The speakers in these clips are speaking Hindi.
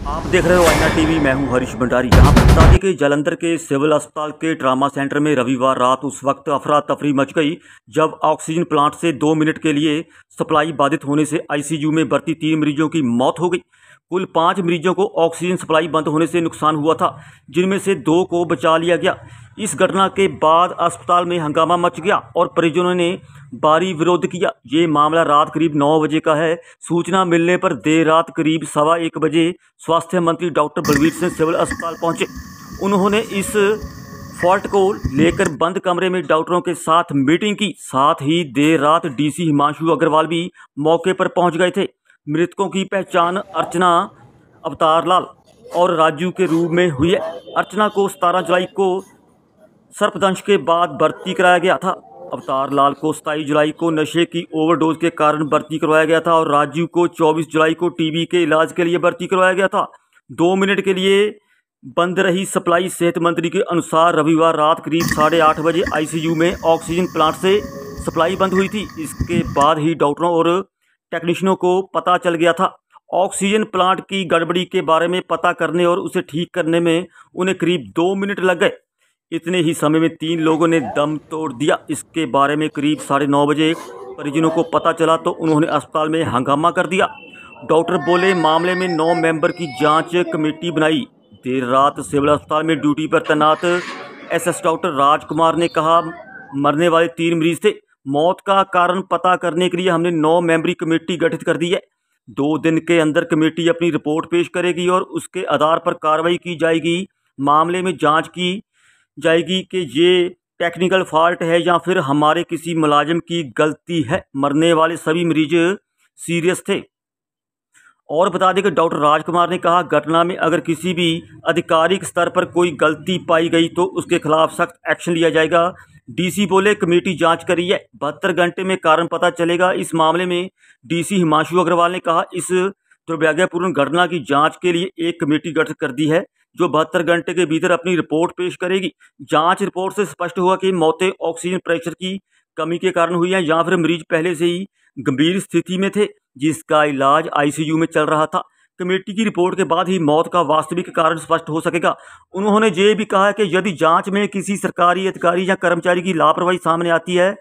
आप देख रहे हो आईना टीवी। मैं हूं हरीश भंडारी। यहाँ पर बता दें कि जालंधर के सिविल अस्पताल के ट्रामा सेंटर में रविवार रात उस वक्त अफरा तफरी मच गई जब ऑक्सीजन प्लांट से 2 मिनट के लिए सप्लाई बाधित होने से आईसीयू में भर्ती 3 मरीजों की मौत हो गई। कुल 5 मरीजों को ऑक्सीजन सप्लाई बंद होने से नुकसान हुआ था, जिनमें से 2 को बचा लिया गया। इस घटना के बाद अस्पताल में हंगामा मच गया और परिजनों ने भारी विरोध किया। ये मामला रात करीब 9 बजे का है। सूचना मिलने पर देर रात करीब 1:15 बजे स्वास्थ्य मंत्री डॉक्टर बलवीर सिंह सिविल अस्पताल पहुंचे। उन्होंने इस फॉल्ट को लेकर बंद कमरे में डॉक्टरों के साथ मीटिंग की। साथ ही देर रात डीसी हिमांशु अग्रवाल भी मौके पर पहुंच गए थे। मृतकों की पहचान अर्चना, अवतार लाल और राजू के रूप में हुई है। अर्चना को 17 जुलाई को सर्पदंश के बाद भर्ती कराया गया था। अवतार लाल को 27 जुलाई को नशे की ओवरडोज के कारण भर्ती करवाया गया था और राजू को 24 जुलाई को टीबी के इलाज के लिए भर्ती करवाया गया था। 2 मिनट के लिए बंद रही सप्लाई। सेहत मंत्री के अनुसार रविवार रात करीब 8:30 बजे आईसीयू में ऑक्सीजन प्लांट से सप्लाई बंद हुई थी। इसके बाद ही डॉक्टरों और टेक्नीशियनों को पता चल गया था। ऑक्सीजन प्लांट की गड़बड़ी के बारे में पता करने और उसे ठीक करने में उन्हें करीब 2 मिनट लग गए। इतने ही समय में 3 लोगों ने दम तोड़ दिया। इसके बारे में करीब 9:30 बजे परिजनों को पता चला तो उन्होंने अस्पताल में हंगामा कर दिया। डॉक्टर बोले, मामले में 9 मेंबर की जांच कमेटी बनाई। देर रात सिविल अस्पताल में ड्यूटी पर तैनात एसएस डॉक्टर राजकुमार ने कहा, मरने वाले 3 मरीज थे। मौत का कारण पता करने के लिए हमने 9 मेंबरी कमेटी गठित कर दी है। 2 दिन के अंदर कमेटी अपनी रिपोर्ट पेश करेगी और उसके आधार पर कार्रवाई की जाएगी। मामले में जांच की जाएगी कि ये टेक्निकल फॉल्ट है या फिर हमारे किसी मुलाजिम की गलती है। मरने वाले सभी मरीज सीरियस थे। और बता दें कि डॉक्टर राजकुमार ने कहा, घटना में अगर किसी भी आधिकारिक स्तर पर कोई गलती पाई गई तो उसके खिलाफ सख्त एक्शन लिया जाएगा। डीसी बोले, कमेटी जांच कर रही है, 72 घंटे में कारण पता चलेगा। इस मामले में डीसी हिमांशु अग्रवाल ने कहा, इस दुर्भाग्यपूर्ण घटना की जांच के लिए एक कमेटी गठित कर दी है जो 72 घंटे के भीतर अपनी रिपोर्ट पेश करेगी। जांच रिपोर्ट से स्पष्ट हुआ कि मौतें ऑक्सीजन प्रेशर की कमी के कारण हुई हैं या फिर मरीज पहले से ही गंभीर स्थिति में थे जिसका इलाज आईसीयू में चल रहा था। कमेटी की रिपोर्ट के बाद ही मौत का वास्तविक कारण स्पष्ट हो सकेगा। उन्होंने ये भी कहा कि यदि जांच में किसी सरकारी अधिकारी या कर्मचारी की लापरवाही सामने आती है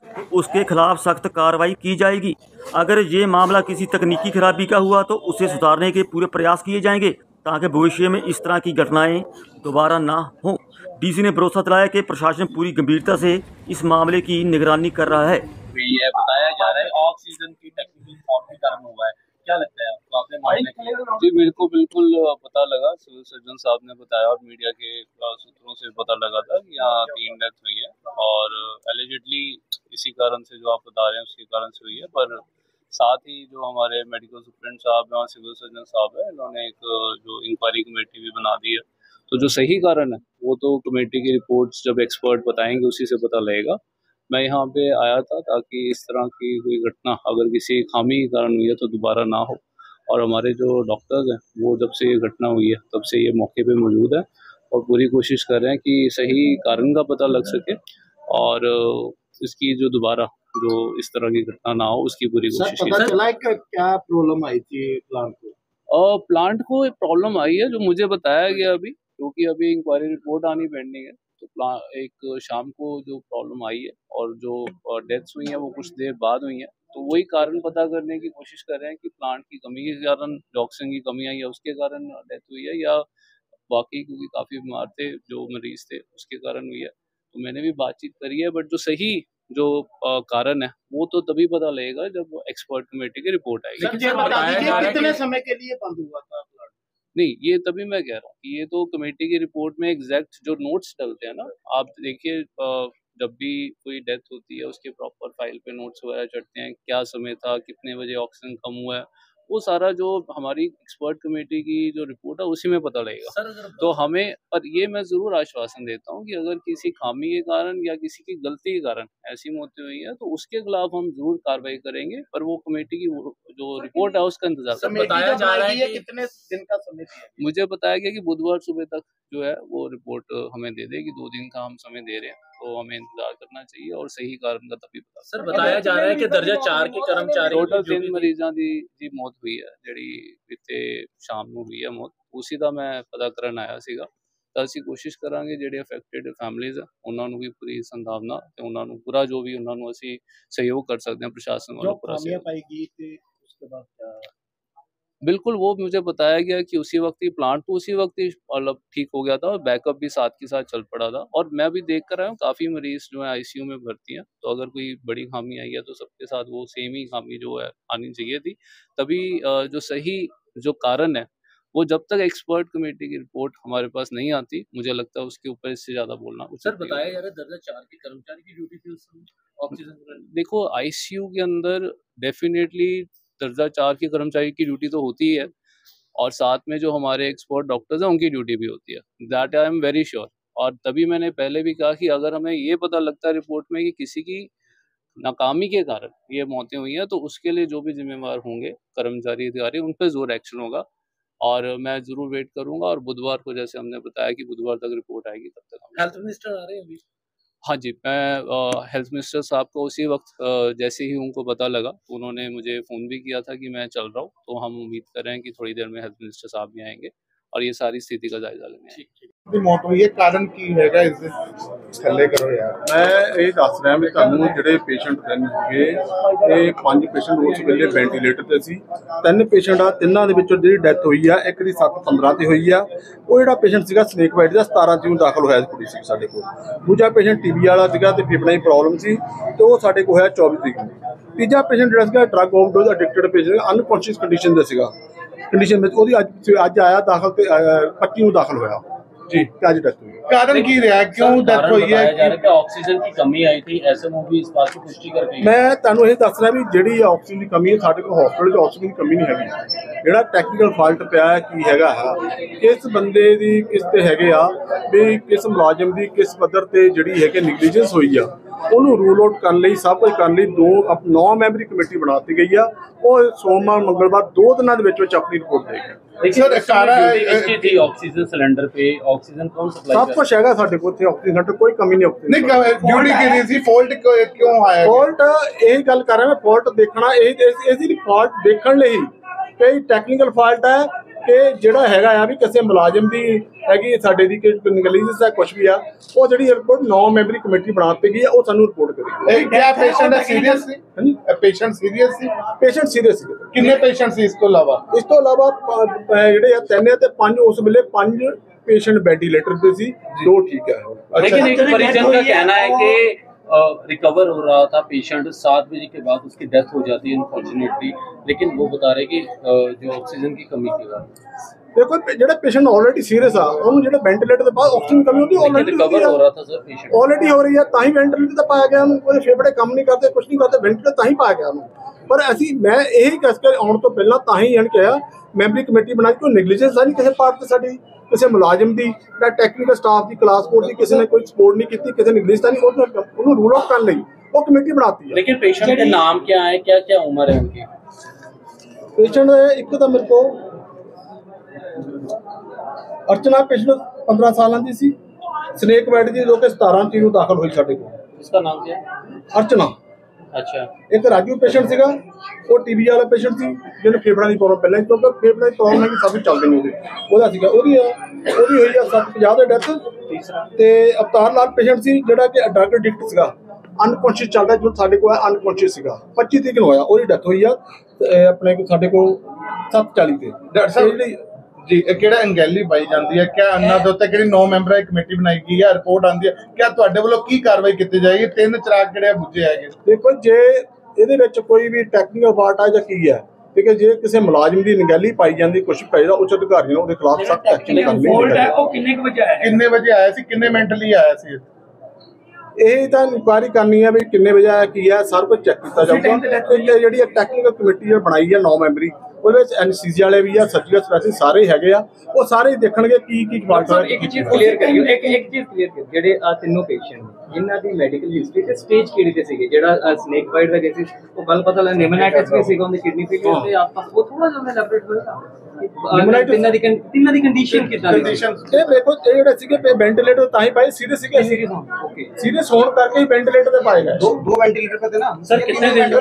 तो उसके खिलाफ सख्त कार्रवाई की जाएगी। अगर ये मामला किसी तकनीकी खराबी का हुआ तो उसे सुधारने के पूरे प्रयास किए जाएंगे ताकि भविष्य में इस तरह की घटनाएं दोबारा ना हो। डीसी ने भरोसा दिलाया कि प्रशासन पूरी गंभीरता से इस मामले की निगरानी कर रहा है। ये बताया जा रहा है ऑक्सीजन की टेक्निकल फॉल्ट के कारण हुआ है, क्या लगता है आपको? आपने मामले जी मेरे को बिल्कुल पता लगा, सिविल सर्जन साहब ने बताया और मीडिया के सूत्रों से पता लगा था कि यहाँ 3 डेथ हुई है और एलिजिडली इसी कारण से जो आप बता रहे हैं उसके कारण से हुई है। पर साथ ही जो हमारे मेडिकल सुप्रिंटेंडेंट साहब हैं और सिविल सर्जन साहब हैं, इन्होंने एक जो इंक्वायरी कमेटी भी बना दी है। तो जो सही कारण है वो तो कमेटी की रिपोर्ट्स जब एक्सपर्ट बताएंगे उसी से पता लगेगा। मैं यहाँ पे आया था ताकि इस तरह की कोई घटना अगर किसी खामी के कारण हुई है तो दोबारा ना हो। और हमारे जो डॉक्टर्स हैं वो जब से ये घटना हुई है तब से ये मौके पे मौजूद है और पूरी कोशिश कर रहे हैं कि सही कारण का पता लग सके और इसकी जो दोबारा जो इस तरह की घटना ना हो उसकी पूरी कोशिश की। पता चला है कि क्या प्रॉब्लम आई थी प्लांट को? प्लांट को एक प्रॉब्लम आई है जो मुझे बताया गया अभी, क्योंकि अभी इंक्वायरी रिपोर्ट आनी पेंडिंग है। तो एक शाम को जो प्रॉब्लम आई है और जो डेथ्स हुई हैं वो कुछ देर बाद हुई हैं, तो वही कारण पता करने की कोशिश कर रहे हैं कि प्लांट की कमी के कारण, ऑक्सीजन की कमी आई है उसके कारण डेथ हुई है या बाकी क्योंकि काफ़ी बीमार थे जो मरीज थे उसके कारण हुई है। तो मैंने भी बातचीत करी है, बट जो सही जो कारण है वो तो तभी पता लगेगा जब एक्सपर्ट कमेटी की रिपोर्ट आएगी। कितने समय के लिए बंद हुआ था प्लांट? नहीं, ये तभी मैं कह रहा हूँ कि ये तो कमेटी की रिपोर्ट में एग्जैक्ट जो नोट्स डलते हैं ना, आप देखिए जब भी कोई डेथ होती है उसके प्रॉपर फाइल पे नोट्स वगैरह चढ़ते हैं, क्या समय था, कितने बजे ऑक्सीजन कम हुआ है, वो सारा जो हमारी एक्सपर्ट कमेटी की जो रिपोर्ट है उसी में पता लगेगा। तो हमें, और ये मैं ज़रूर आश्वासन देता हूँ कि अगर किसी खामी के कारण या किसी की गलती के कारण ऐसी मौतें हुई है तो उसके खिलाफ हम ज़रूर कार्रवाई करेंगे, पर वो कमेटी की जो रिपोर्ट है उसका इंतजार बताया जा रहा है कि कितने दिन का समय दिया? मुझे बताया गया कि बुधवार सुबह तक जो है वो रिपोर्ट हमें दे देगी। 2 दिन का हम समय दे रहे हैं, तो हमें इंतजार करना चाहिए और सही कारण का तभी पता। सर बताया जा रहा है कि दर्जा 4 के कर्मचारी टोटल 3 ਮਰੀਜ਼ਾਂ ਦੀ ਮੌਤ ਹੋਈ ਹੈ, ਜਿਹੜੀ ਇੱਥੇ ਸ਼ਾਮ ਨੂੰ ਹੋਈ ਹੈ ਮੌਤ। ਉਸੀ ਦਾ ਮੈਂ ਪਤਾ ਕਰਨ ਆਇਆ ਸੀਗਾ। ਤਾਂ ਅਸੀਂ ਕੋਸ਼ਿਸ਼ ਕਰਾਂਗੇ ਜਿਹੜੇ ਅਫੈਕਟਡ ਫੈਮਲੀਜ਼ ਆ ਉਹਨਾਂ ਨੂੰ ਵੀ ਪੂਰੀ ਸੰਭਾਵਨਾ ਤੇ ਉਹਨਾਂ ਨੂੰ ਪੂਰਾ ਜੋ ਵੀ ਉਹਨਾਂ ਨੂੰ ਅਸੀਂ ਸਹਿਯੋਗ ਕਰ ਸਕਦੇ ਹਾਂ ਪ੍ਰਸ਼ਾसन ਵੱਲੋਂ पूरा सहयोग पाएगी तो उसके बाद क्या? बिल्कुल वो मुझे बताया गया कि उसी वक्त ही प्लांट तो उसी वक्त ही मतलब ठीक हो गया था और बैकअप भी साथ के साथ चल पड़ा था। और मैं भी देख कर आया हूँ काफ़ी मरीज जो है आईसीयू में भर्ती हैं, तो अगर कोई बड़ी खामी आई है तो सबके साथ वो सेम ही खामी जो है आनी चाहिए थी। तभी जो सही जो कारण है वो जब तक एक्सपर्ट कमेटी की रिपोर्ट हमारे पास नहीं आती, मुझे लगता है उसके ऊपर इससे ज़्यादा बोलना उचित सर नहीं बताया होगा। जा रहा है दर्जा 4 के कर्मचारी की ड्यूटी थी उस समय ऑक्सीजन। देखो आईसीयू के अंदर डेफिनेटली दर्जा 4 के कर्मचारी की ड्यूटी तो होती ही है और साथ में जो हमारे एक्सपर्ट डॉक्टर्स हैं उनकी ड्यूटी भी होती है, that I am very sure. और तभी मैंने पहले भी कहा कि अगर हमें ये पता लगता है रिपोर्ट में कि किसी की नाकामी के कारण ये मौतें हुई हैं तो उसके लिए जो भी जिम्मेवार होंगे कर्मचारी अधिकारी उन पर ज़ोर एक्शन होगा। और मैं ज़रूर वेट करूंगा और बुधवार को जैसे हमने बताया कि बुधवार तक रिपोर्ट आएगी तब तक हम हेल्थ मिनिस्टर आ रहे हैं अभी। हाँ जी, मैं हेल्थ मिनिस्टर साहब को उसी वक्त जैसे ही उनको पता लगा उन्होंने मुझे फ़ोन भी किया था कि मैं चल रहा हूँ, तो हम उम्मीद कर रहे हैं कि थोड़ी देर में हेल्थ मिनिस्टर साहब भी आएंगे और ये सारी स्थिति का जायजा लेंगे। ਦੀ ਮੌਤ ਹੋਈ ਹੈ ਕਾਰਨ ਕੀ ਹੈਗਾ ਇਸ ਦੇ ਥੱਲੇ ਕਰੋ ਯਾਰ। ਮੈਂ ਇਹ ਦੱਸ ਰਿਹਾ ਵੀ ਤੁਹਾਨੂੰ ਜਿਹੜੇ ਪੇਸ਼ੈਂਟ ਹੈਗੇ ਇਹ 5 ਪੇਸ਼ੈਂਟ ਉਸ ਵੇਲੇ ਵੈਂਟੀਲੇਟਰ ਤੇ ਸੀ। 3 ਪੇਸ਼ੈਂਟ ਆ, ਤਿੰਨਾਂ ਦੇ ਵਿੱਚੋਂ ਜਿਹੜੀ ਡੈਥ ਹੋਈ ਆ ਇੱਕ ਦੀ 7/15 ਤੇ ਹੋਈ ਆ। ਉਹ ਜਿਹੜਾ ਪੇਸ਼ੈਂਟ ਸੀਗਾ ਸਨੇਕ ਬਾਈਟ ਦਾ 17 ਜੂਨ ਦਾਖਲ ਹੋਇਆ ਕੁੜੀ ਸੀ ਸਾਡੇ ਕੋਲ। ਦੂਜਾ ਪੇਸ਼ੈਂਟ ਟੀਬੀ ਵਾਲਾ ਸੀਗਾ ਤੇ ਫੇਫੜਿਆਂ ਦੀ ਪ੍ਰੋਬਲਮ ਸੀ ਤੇ ਉਹ ਸਾਡੇ ਕੋਲ ਹੋਇਆ 24 ਤਰੀਕ ਨੂੰ। ਤੀਜਾ ਪੇਸ਼ੈਂਟ ਜਿਹੜਾ ਸੀਗਾ drug overdose addicted patient unconscious condition ਦਾ ਸੀਗਾ। ਕੰਡੀਸ਼ਨ ਵਿੱਚ ਉਹਦੀ ਅੱਜ ਆਇਆ ਦਾਖਲ ਤੇ 25 ਨੂੰ ਦਾਖਲ ਹੋਇਆ जी आज डेथ हुई। कारण की रहा क्यों डेथ हुई है? कि ऑक्सीजन की कमी आई थी, एसएमओ भी इस बात की पुष्टि कर गई। मैं ਤੁਹਾਨੂੰ ਇਹ ਦੱਸ ਰਿਹਾ ਵੀ ਜਿਹੜੀ ਆਕਸੀਜਨ ਦੀ ਕਮੀ ਹੈ ਸਾਡੇ ਕੋਲ ਹਸਪੀਟਲ 'ਚ ਆਕਸੀਜਨ ਦੀ ਕਮੀ ਨਹੀਂ ਹੈਗੀ। ਜਿਹੜਾ ਟੈਕਨੀਕਲ ਫਾਲਟ ਪਿਆ ਹੈ ਕੀ ਹੈਗਾ ਕਿਸ ਬੰਦੇ ਦੀ ਕਿਸ ਤੇ ਹੈਗੇ ਆ ਵੀ ਕਿਸ ਮੁਲਾਜ਼ਮ ਦੀ ਕਿਸ ਪੱਧਰ ਤੇ ਜਿਹੜੀ ਹੈਗੀ ਨੈਗਲੀਜੈਂਸ ਹੋਈ ਆ ਉਹਨੂੰ ਰੂਲ ਆਊਟ ਕਰਨ ਲਈ ਸਭ ਕੁਝ ਕਰਨ ਲਈ 9 ਮੈਂਬਰੀ ਕਮੇਟੀ ਬਣਾ ਦਿੱਤੀ ਗਈ ਆ। ਉਹ ਸੋਮਵਾਰ ਮੰਗਲਵਾਰ 2 दिनों ਦੇ ਵਿੱਚ ਆਪਣੀ ਰਿਪੋर्ट ਦੇਗੀ। सर थी ऑक्सीजन सिलेंडर पे ऑक्सीजन कौन सप्लाई सब कुछ हैगा साडे कोल ऑक्सीजन सेंटर कोई कमी नहीं ऑक्सीजन नहीं ड्यूटी की रही थी फॉल्ट क्यों आया? फॉल्ट यही गल कर रहा मैं फॉल्ट देखना इसी फॉल्ट देखने ਲਈ कई टैक्नीकल फॉल्ट है कि ਜਿਹੜਾ ਹੈਗਾ ਆ ਵੀ ਕਿਸੇ ਮੁਲਾਜ਼ਮ ਦੀ ਹੈਗੀ ਸਾਡੇ ਦੀ ਨੈਗਲੀਜੈਂਸ ਹੈ ਕੁਝ ਵੀ ਆ ਉਹ ਜਿਹੜੀ ਰਿਪੋਰਟ 9 ਮੈਂਬਰੀ ਕਮੇਟੀ ਬਣਾ ਦਿੱਤੀ ਗਈ ਆ ਉਹ ਸਾਨੂੰ ਰਿਪੋर्ट ਕਰੇਗੀ। ਇਹ ਕਿਆ ਪੇਸ਼ੈਂਟ ਸੀਰੀਅਸ ਸੀ? ਹਾਂਜੀ ਪੇਸ਼ੈਂਟ ਸੀਰੀਅਸ ਸੀ। ਪੇਸ਼ੈਂਟ ਸੀਰੀਅਸ ਸੀ। ਕਿੰਨੇ ਪੇਸ਼ੈਂਟ ਸੀ ਇਸ ਤੋਂ ਇਲਾਵਾ? ਇਸ ਤੋਂ ਇਲਾਵਾ ਜਿਹੜੇ ਆ 3 ਤੇ 5 ਉਸ ਵੇਲੇ 5 पेशेंट वेंटिलेटर पे सी, 2 ठीक है। लेकिन एक परिजन का कहना है कि रिकवर हो रहा था पेशेंट, 7 बजे के बाद उसकी डेथ हो जाती है अनफॉर्चुनेटली, लेकिन वो बता रहे कि जो ऑक्सीजन की कमी की बात। देखो ਜਿਹੜਾ ਪੇਸ਼ੈਂਟ ਆਲਰੇਡੀ ਸੀਰੀਅਸ ਆ ਉਹਨੂੰ ਜਿਹੜੇ ਵੈਂਟੀਲੇਟਰ ਦੇ ਬਾਅਦ ਆਕਸੀਜਨ ਕਮੀ ਹੁੰਦੀ ਆਲਰੇਡੀ ਰਿਕਵਰ ਹੋ ਰਿਹਾ था ਸਰ पेशेंट ਆਲਰੇਡੀ ਹੋ ਰਹੀ ਹੈ ਤਾਂ ਹੀ ਵੈਂਟੀਲੇਟਰ ਤੇ ਪਾਇਆ ਗਿਆ ਉਹਨੂੰ। ਉਹਦੇ ਫੇਫੜੇ ਕੰਮ ਨਹੀਂ ਕਰਦੇ ਕੁਝ ਨਹੀਂ ਕਰਦੇ ਵੈਂਟੀਲੇਟਰ ਤਾਂ ਹੀ ਪਾਇਆ ਗਿਆ ਉਹਨੂੰ। ਪਰ ਅਸੀਂ ਮੈਂ ਇਹੀ ਕਹਿ ਕੇ ਆਉਣ ਤੋਂ ਪਹਿਲਾਂ ਤਾਂ ਹੀ ਇਹਨ ਕਿਹਾ ਮੈਂਬਰੀ ਕਮੇਟੀ ਬਣਾਈ ਕੋਈ ਨੈਗਲੀਜੈਂਸ ਨਹੀਂ ਕਿਸੇ ਪਾਰਟ ਤੇ ਸਾਡੀ ਕਿਸੇ ਮੁਲਾਜ਼ਮ ਦੀ ਜਾਂ ਟੈਕਨੀਕਲ ਸਟਾਫ ਦੀ ਕਲਾਸ ਕੋਡ ਦੀ ਕਿਸੇ ਨੇ ਕੋਈ ਸਪੋਰਟ ਨਹੀਂ ਕੀਤੀ ਕਿਸੇ ਨੈਗਲੀਜੈਂਸ ਨਹੀਂ ਉਹਨੂੰ ਰੂਲ ਆਊਟ ਕਰਨ ਲਈ ਉਹ ਕਮੇਟੀ ਬਣਾਤੀ है। लेकिन पेशेंट के नाम क्या है, क्या क्या उम्र है उनकी? पेशेंट एक तो मेरे को अर्चना पेशेंट 15 साल की सी, स्नेक बाइट की जो कि 17 तरीक को दाखिल हुई साडे कोल। इसका नाम क्या है? अर्चना। अच्छा। एक राजू पेशेंट सीगा वो टीबी वाला पेशेंट सी ਜਿਹਨੂੰ ਫੇਫੜਿਆਂ ਦੀ ਪ੍ਰੋਬਲਮ ਪਹਿਲਾਂ ਕਿਉਂਕਿ ਫੇਫੜਿਆਂ ਦੀ ਪ੍ਰੋਬਲਮ ਹੈ ਕਿ ਸਭ ਚੱਲਦੇ ਨੇ ਉਹਦਾ ਸੀਗਾ ਉਹਦੀ ਹੋਈ ਆ 750 ਦੇ ਡੈਥ। ਤੇ ਅਵਤਾਰ ਲਾਲ ਪੇਸ਼ੈਂਟ ਸੀ ਜਿਹੜਾ ਕਿ ਡਰਗ ਐਡਿਕਟ ਸੀਗਾ ਅਨਕੌਂਸ਼ੀਅਸ ਚੱਲਦਾ ਜੋ ਸਾਡੇ ਕੋਲ ਅਨਕੌਂਸ਼ੀਅਸ ਸੀਗਾ 25 ਤਰੀਕ ਨੂੰ ਹੋਇਆ ਉਹਦੀ ਡੈਥ ਹੋਈ ਆ ਆਪਣੇ ਸਾਡੇ ਕੋਲ 7:40 ਤੇ। ਡਾਕਟਰ ਸਾਹਿਬ ਜੀ ਕਿਹੜਾ ਅੰਗੈਲੀ ਪਾਈ ਜਾਂਦੀ ਹੈ ਕਿਆ ਅੰਨਾ ਦੇ ਉੱਤੇ ਕਿਹੜੀ 9 ਮੈਂਬਰਾਂ ਦੀ ਕਮੇਟੀ ਬਣਾਈ ਗਈ ਹੈ ਰਿਪੋਰਟ ਆਉਂਦੀ ਹੈ ਕਿਆ ਤੁਹਾਡੇ ਵੱਲੋਂ ਕੀ ਕਾਰਵਾਈ ਕੀਤੀ ਜਾਏਗੀ? 3 ਚਿਰਾਗ ਕਿਹੜੇ ਬੁੱਝੇ ਹੈਗੇ? ਦੇਖੋ ਜੇ ਇਹਦੇ ਵਿੱਚ ਕੋਈ ਵੀ ਟੈਕਨੀਕਲ ਫਾਲਟ ਆ ਜਾਂ ਕੀ ਹੈ ਠੀਕ ਹੈ ਜੇ ਕਿਸੇ ਮੁਲਾਜ਼ਮ ਦੀ ਨਗੈਲੀ ਪਾਈ ਜਾਂਦੀ ਕੁਝ ਪੈਦਾ ਉੱਚ ਅਧਿਕਾਰੀਆਂ ਨੂੰ ਉਹਦੇ ਖਿਲਾਫ ਸਖਤ ਐਕਸ਼ਨ ਕਰਨੀ ਹੈ। ਉਹ ਕਿੰਨੇ ਵਜੇ ਆਇਆ ਸੀ ਕਿੰਨੇ ਮੈਂਟਲੀ ਆਇਆ ਸੀ? ਇਹ ਤਾਂ ਇਨਕੁਆਇਰੀ ਕਰਨੀ ਹੈ ਵੀ ਕਿੰਨੇ ਵਜੇ ਆਇਆ ਕੀ ਹੈ ਸਾਰਾ ਕੁਝ ਚੈੱਕ ਕੀਤਾ ਜਾਊਗਾ। ਜਿਹੜੀ ਟੈਕਨੀਕਲ ਕਮੇਟੀ ਬਣਾਈ ਹੈ 9 ਮੈਂਬਰੀ ਉਹਦੇ ਵਿੱਚ ਐਨਸੀਜੀ ਵਾਲੇ ਵੀ ਆ, ਸਰਜੀਕਲ ਸਪੈਸ਼ਲਿਸਟ ਸਾਰੇ ਹੈਗੇ ਆ, ਉਹ ਸਾਰੇ ਦੇਖਣਗੇ ਕੀ ਫਾਲਟ ਹੋਇਆ। ਇੱਕ ਚੀਜ਼ ਕਲੀਅਰ ਕਰਿਓ, ਇੱਕ ਚੀਜ਼ ਕਲੀਅਰ ਕਰਿਓ, ਜਿਹੜੇ ਆ ਤਿੰਨੋਂ ਪੇਸ਼ੈਂਟ ਇਹਨਾਂ ਦੀ ਮੈਡੀਕਲ ਹਿਸਟਰੀ ਤੇ ਸਟੇਜ ਕਿਹੜੀ ਤੇ ਸੀਗੇ? ਜਿਹੜਾ ਸਨੇਕ ਬਾਈਟ ਦਾ ਕੇਸ ਉਹ ਕੱਲ ਪਤਾ ਲੱਗਾ ਨਿਮੋਨਾਈਟਿਸ ਵੀ ਸੀਗਾ, ਉਹਦੀ ਕਿਡਨੀ ਫੇਲਿਅਰ ਤੇ ਆਸ-ਪਾਸ, ਉਹ ਥੋੜਾ ਜਿਹਾ ਇਲੈਬੋਰੇਟ ਹੋਇਆ ਤਿੰਨਾਂ ਦੀ ਕੰਡੀਸ਼ਨ ਕਿੱਦਾਂ ਦੀ? ਇਹ ਦੇਖੋ ਇਹ ਜਿਹੜੇ ਸੀਗੇ ਵੈਂਟੀਲੇਟਰ ਤਾਂ ਹੀ ਪਾਏ, ਸੀਰੀਅਸ ਸੀਗੇ, सीरियस होने करके ही वेंटिलेटर पे पाए गए। दो वेंटिलेटर पे थे ना सर, कितने दिन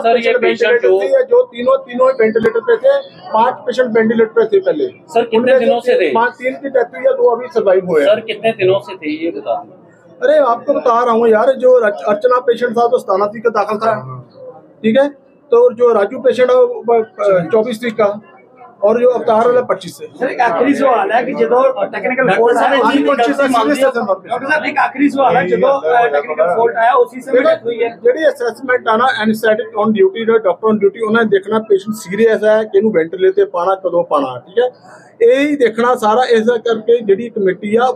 सर ये पेशेंट जो तीनों ही वेंटिलेटर पे थे, 5 पेशेंट वेंटिलेटर पे थे पहले। सर कितने दिनों से थे? 3 की डेथ हुई है, 2 अभी सर्वाइव हुए। सर कितने दिनों से थे ये बता दें। अरे आपको बता रहा हूँ यार, जो अर्चना पेशेंट था तो 17 तारीख का दाखिल था, ठीक है, तो जो राजू पेशेंट है 24 तारीख का, और जो अवतार वाला 25 से। सर एक आखिरी सवाल है कि जो टेक्निकल फॉल्ट आया डॉक्टर साहब एक आखिरी सवाल है जो टेक्निकल फॉल्ट आया उसी से डेथ हुई है। ਜਿਹੜੀ ਅਸੈਸਮੈਂਟ ਆ ਨਾ ਐਨਸਥੈਟਿਕ ਔਨ ਡਿਊਟੀ ਦਾ ਡਾਕਟਰ ਔਨ ਡਿਊਟੀ ਉਹਨਾਂ ਨੇ ਦੇਖਣਾ ਪੇਸ਼ੈਂਟ ਸੀਰੀਅਸ ਹੈ ਕਿ ਇਹਨੂੰ ਵੈਂਟੀਲੇਟਰ ਤੇ ਪਾਣਾ ਕਦੋਂ ਪਾਣਾ, ਠੀਕ ਹੈ, ਇਹ ਹੀ ਦੇਖਣਾ ਸਾਰਾ। ਇਸ ਕਰਕੇ ਜਿਹੜੀ ਕਮੇਟੀ ਆ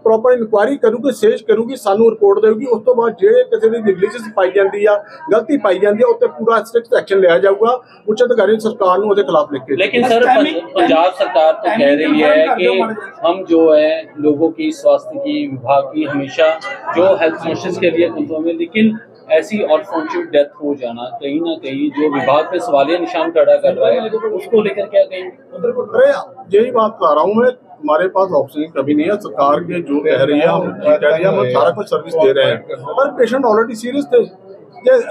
ਪ੍ਰੋਪਰ ਇਨਕੁਆਇਰੀ ਕਰੂਗੀ, ਸੇਜ ਕਰੂਗੀ, ਸਾਨੂੰ ਰਿਪੋਰਟ ਦੇਊਗੀ। ਉਸ ਤੋਂ ਬਾਅਦ ਜਿਹੜੇ ਕਿਸੇ ਦੀ ਨੈਗਲੀਜੈਂਸ ਪਾਈ ਜਾਂਦੀ ਆ, ਗਲਤੀ ਪਾਈ ਜਾਂਦੀ ਆ, ਉੱਤੇ ਪੂਰਾ ਸਟ੍ਰਿਕਟ ਐਕਸ਼ਨ ਲਿਆ ਜਾਊਗਾ। ਉੱਚ ਅਧਿਕਾਰੀ ਸਰਕਾਰ ਨੂੰ ਉਹਦੇ ਖਿਲਾਫ ਲਿਖ ਕੇ। लेकिन सर पंजाब सरकार तो कह रही है कि हम जो है लोगों की स्वास्थ्य की विभाग की हमेशा जो हेल्थ कॉन्शियस के लिए कंफर्म है, लेकिन ऐसी अनफॉर्चुनेट डेथ हो जाना कहीं ना कहीं जो विभाग पे सवालिया निशान खड़ा कर रहा है, उसको लेकर क्या कहेंगे? अरे यही बात कह रहा हूँ मैं, हमारे पास ऑक्सीजन कभी नहीं है। सरकार के जो कह रही है हम ठीक कह रही है, हम सारा कुछ सर्विस दे रहे हैं, पर पेशेंट ऑलरेडी सीरियस थे।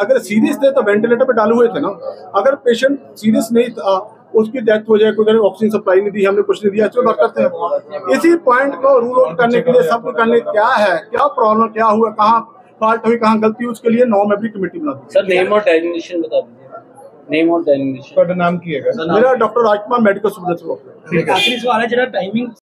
अगर सीरियस थे तो वेंटिलेटर पे डाले हुए थे ना। अगर पेशेंट सीरियस नहीं था, उसकी डेथ हो जाए, कोई ऑक्सीजन सप्लाई नहीं दी, हमने कुछ नहीं दिया, इसमें बात करते हैं। इसी पॉइंट को रूल आउट करने के लिए, सब कुछ करने क्या है, क्या प्रॉब्लम, क्या हुआ, कहाँ फॉल्ट हुई, कहाँ गलती हुई, उसके लिए 9 मेंबरी कमेटी बना दी। सर नेम और डेजिग्नेशन बता दीजिए। नेम और डेजिग्नेशन। ਤੁਹਾਡਾ ਨਾਮ ਕੀ ਹੈਗਾ? मेरा डॉक्टर राजकुमार मेडिकल सुपरवाइजर। आखिरी सवाल है जरा टाइमिंग